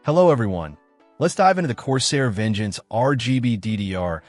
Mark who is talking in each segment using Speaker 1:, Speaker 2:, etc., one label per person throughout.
Speaker 1: Hello everyone. Let's dive into the Corsair Vengeance RGB DDR5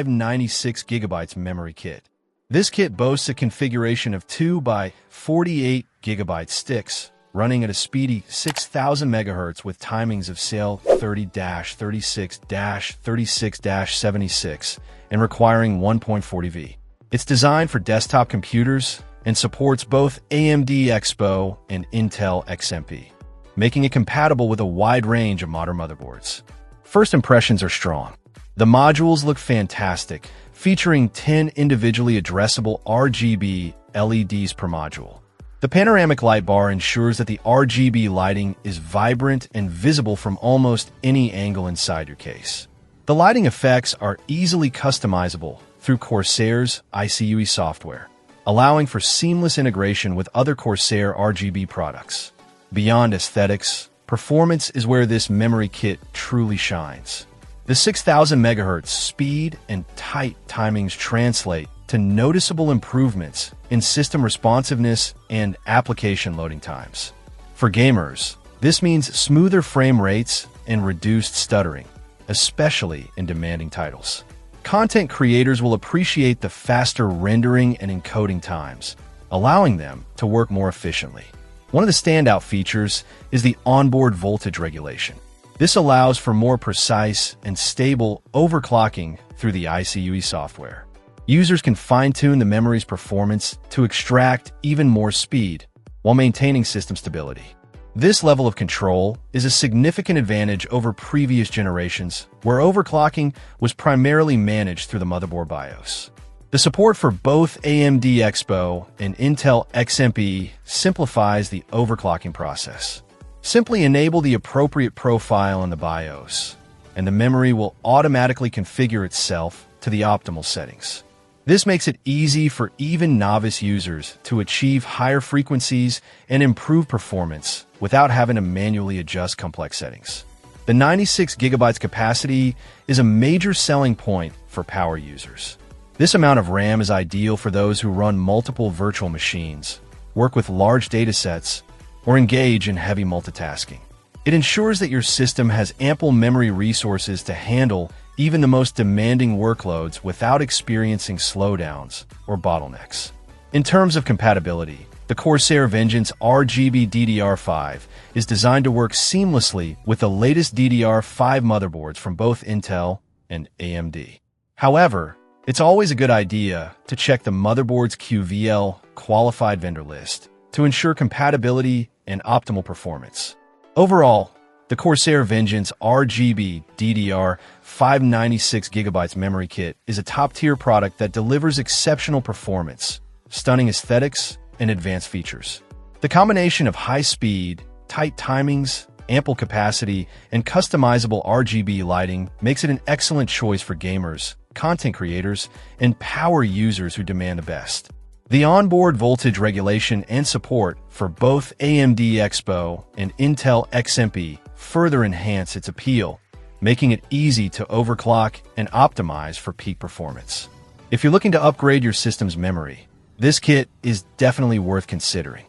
Speaker 1: 96GB memory kit. This kit boasts a configuration of 2 by 48 GB sticks, running at a speedy 6000 MHz with timings of SAIL30-36-36-76 and requiring 1.40V. It's designed for desktop computers and supports both AMD Expo and Intel XMP, making it compatible with a wide range of modern motherboards. First impressions are strong. The modules look fantastic, featuring 10 individually addressable RGB LEDs per module. The panoramic light bar ensures that the RGB lighting is vibrant and visible from almost any angle inside your case. The lighting effects are easily customizable through Corsair's ICUE software, allowing for seamless integration with other Corsair RGB products. Beyond aesthetics, performance is where this memory kit truly shines. The 6000 MHz speed and tight timings translate to noticeable improvements in system responsiveness and application loading times. For gamers, this means smoother frame rates and reduced stuttering, especially in demanding titles. Content creators will appreciate the faster rendering and encoding times, allowing them to work more efficiently. One of the standout features is the onboard voltage regulation. This allows for more precise and stable overclocking through the ICUE software. Users can fine-tune the memory's performance to extract even more speed while maintaining system stability. This level of control is a significant advantage over previous generations, where overclocking was primarily managed through the motherboard BIOS. The support for both AMD Expo and Intel XMP simplifies the overclocking process. Simply enable the appropriate profile in the BIOS, and the memory will automatically configure itself to the optimal settings. This makes it easy for even novice users to achieve higher frequencies and improve performance without having to manually adjust complex settings. The 96 GB capacity is a major selling point for power users. This amount of RAM is ideal for those who run multiple virtual machines, work with large datasets, or engage in heavy multitasking. It ensures that your system has ample memory resources to handle even the most demanding workloads without experiencing slowdowns or bottlenecks. In terms of compatibility, the Corsair Vengeance RGB DDR5 is designed to work seamlessly with the latest DDR5 motherboards from both Intel and AMD. However, it's always a good idea to check the motherboard's QVL qualified vendor list to ensure compatibility and optimal performance. Overall, the Corsair Vengeance RGB DDR5 96GB memory kit is a top-tier product that delivers exceptional performance, stunning aesthetics, and advanced features. The combination of high speed, tight timings, ample capacity, and customizable RGB lighting makes it an excellent choice for gamers, content creators, and power users who demand the best. The onboard voltage regulation and support for both AMD Expo and Intel XMP further enhance its appeal, making it easy to overclock and optimize for peak performance. If you're looking to upgrade your system's memory, this kit is definitely worth considering.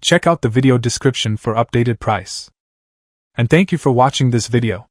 Speaker 2: Check out the video description for updated price. And thank you for watching this video.